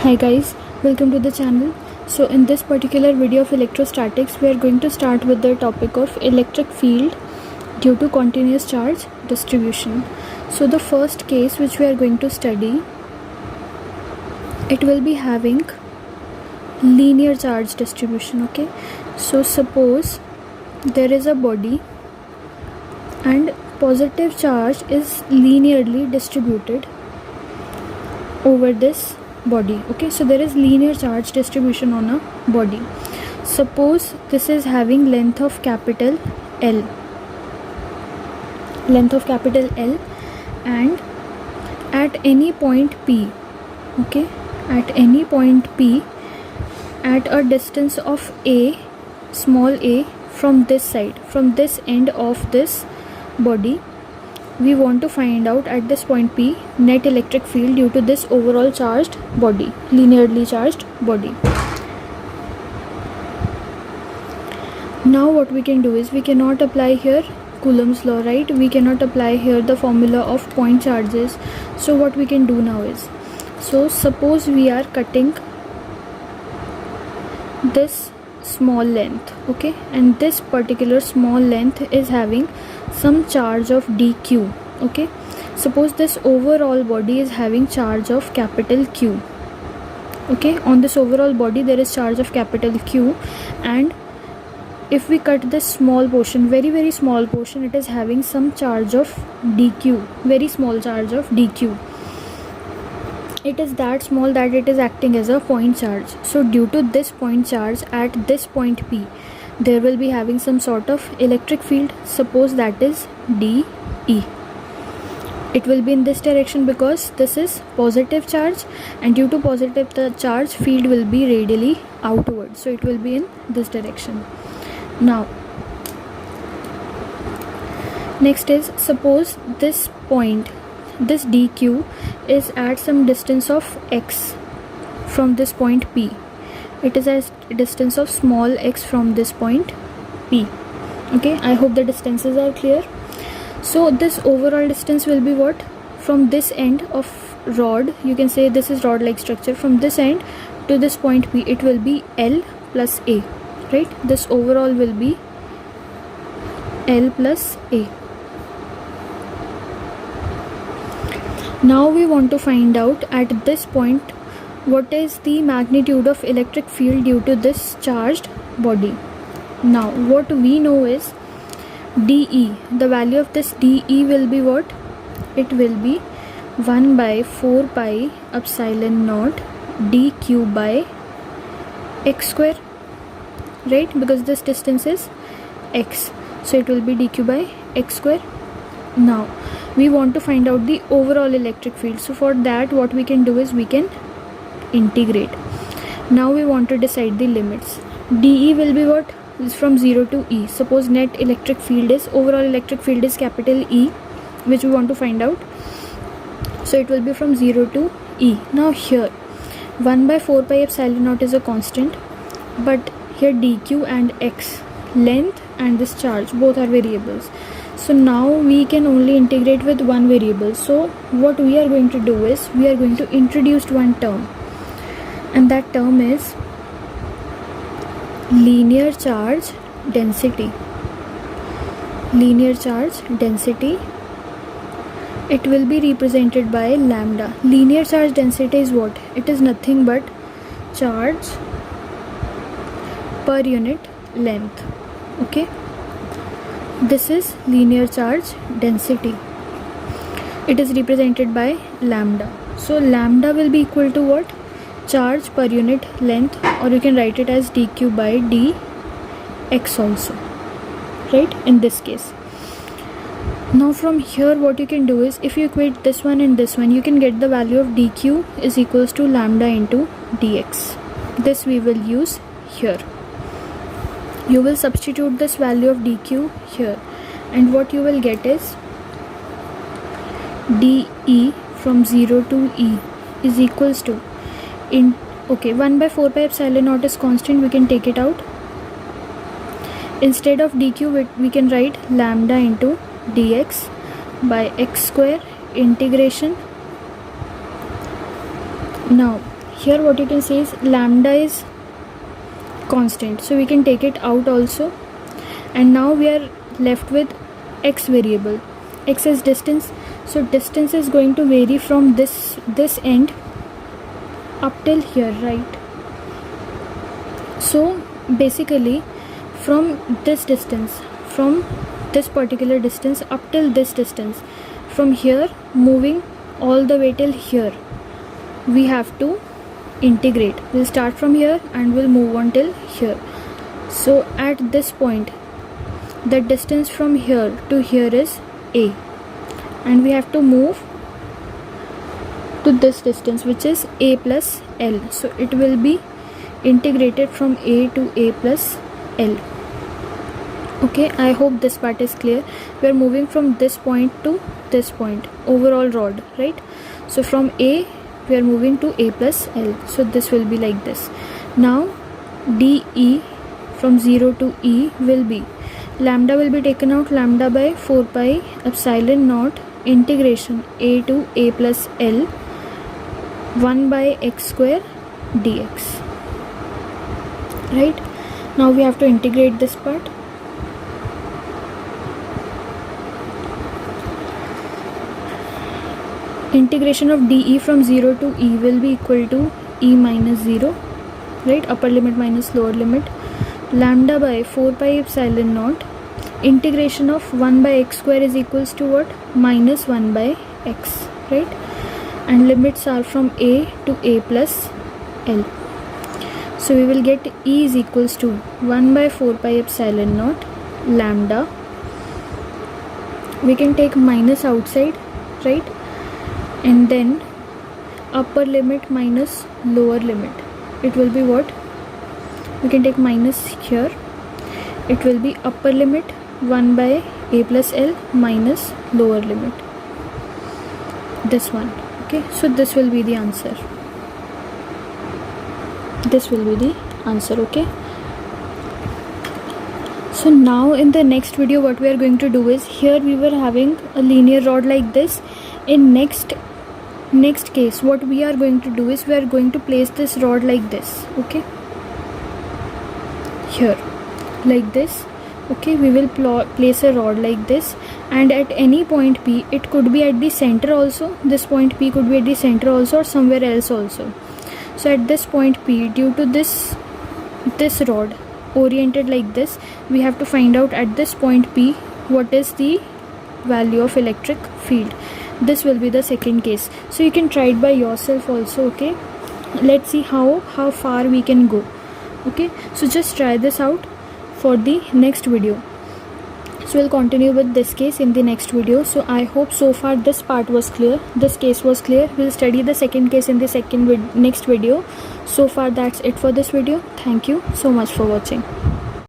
Hi guys, welcome to the channel. So in this particular video of electrostatics, we are going to start with the topic of electric field due to continuous charge distribution. So the first case which we are going to study, it will be having linear charge distribution. Okay, so suppose there is a body and positive charge is linearly distributed over this body. Okay, so there is linear charge distribution on a body. Suppose this is having length of capital L, and at any point P, okay, at any point P, at a distance of a, small a, from this side, from this end of this body, we want to find out at this point P net electric field due to this overall charged body, linearly charged body. Now what we can do is, we cannot apply here Coulomb's law, right? We cannot apply here the formula of point charges. So what we can do now is, so suppose we are cutting this small length, okay, and this particular small length is having some charge of dq. Okay, suppose this overall body is having charge of capital Q. Okay, on this overall body there is charge of capital Q, and if we cut this small portion, very small portion, it is having some charge of dq, very small charge of dq. It is that small that it is acting as a point charge. So due to this point charge at this point P, there will be having some sort of electric field. Suppose that is dE. It will be in this direction because this is positive charge, and due to positive charge, field will be radially outward, so it will be in this direction. Now next is, suppose this point, this dq is at some distance of x from this point P. It is a distance of small x from this point P. Okay, I hope the distances are clear. So this overall distance will be what? From this end of rod, you can say this is rod like structure, from this end to this point P, it will be L plus A, right? This overall will be L plus A. Now we want to find out at this point what is the magnitude of electric field due to this charged body. Now what we know is dE, the value of this dE will be what? It will be 1 by 4 pi epsilon naught dq by x square, right? Because this distance is x, so it will be dq by x square. Now we want to find out the overall electric field. So for that, what we can do is, we can integrate. Now we want to decide the limits. dE will be what? Is from 0 to E. Suppose net electric field is, overall electric field is capital E, which we want to find out. So it will be from 0 to E. Now here 1 by 4 pi epsilon naught is a constant, but here dq and x, length and this charge, both are variables. So now we can only integrate with one variable. So what we are going to do is, we are going to introduce one term, and that term is linear charge density. Linear charge density, it will be represented by lambda. Linear charge density is what? It is nothing but charge per unit length. Okay, this is linear charge density. It is represented by lambda. So lambda will be equal to what? Charge per unit length, or you can write it as dq by dx also, right, in this case. Now from here, what you can do is, if you equate this one and this one, you can get the value of dq is equals to lambda into dx. This we will use here. You will substitute this value of dq here, and what you will get is dE from 0 to E is equals to, okay, 1 by 4 pi epsilon naught is constant, we can take it out. Instead of dq, we can write lambda into dx by x square integration. Now here what you can say is lambda is constant, so we can take it out also. And now we are left with x variable. X is distance, so distance is going to vary from this end up till here, right? So basically from this distance, from this particular distance up till this distance, from here moving all the way till here, we have to integrate. We'll start from here and we'll move on till here. So at this point, the distance from here to here is a, and we have to move to this distance, which is a plus l. So it will be integrated from a to a plus l. Okay, I hope this part is clear. We are moving from this point to this point, overall rod, right? So from a we are moving to a plus l, so this will be like this. Now dE from 0 to e will be, lambda will be taken out, lambda by 4 pi epsilon naught integration a to a plus l 1 by x square dx, right? Now we have to integrate this part. Integration of dE from 0 to e will be equal to e minus 0, right? Upper limit minus lower limit. Lambda by 4 pi epsilon naught integration of 1 by x square is equals to what? Minus 1 by x, right? And limits are from a to a plus l. So we will get e is equals to 1 by 4 pi epsilon naught lambda. We can take minus outside, right? And then upper limit minus lower limit, it will be what? We can take minus here. It will be upper limit 1 by a plus l minus lower limit, this one. Okay, so this will be the answer. This will be the answer. Okay, so now in the next video what we are going to do is, here we were having a linear rod like this. In next case what we are going to do is, we are going to place this rod like this. Okay, here like this. Okay, we will place a rod like this, and at any point P, it could be at the center also, this point P could be at the center also, or somewhere else also. So at this point P, due to this rod oriented like this, we have to find out at this point P what is the value of electric field. This will be the second case, so you can try it by yourself also. Okay, let's see how far we can go. Okay, so just try this out for the next video. So we'll continue with this case in the next video. So I hope so far this part was clear, this case was clear. We'll study the second case in the next video. So far that's it for this video. Thank you so much for watching.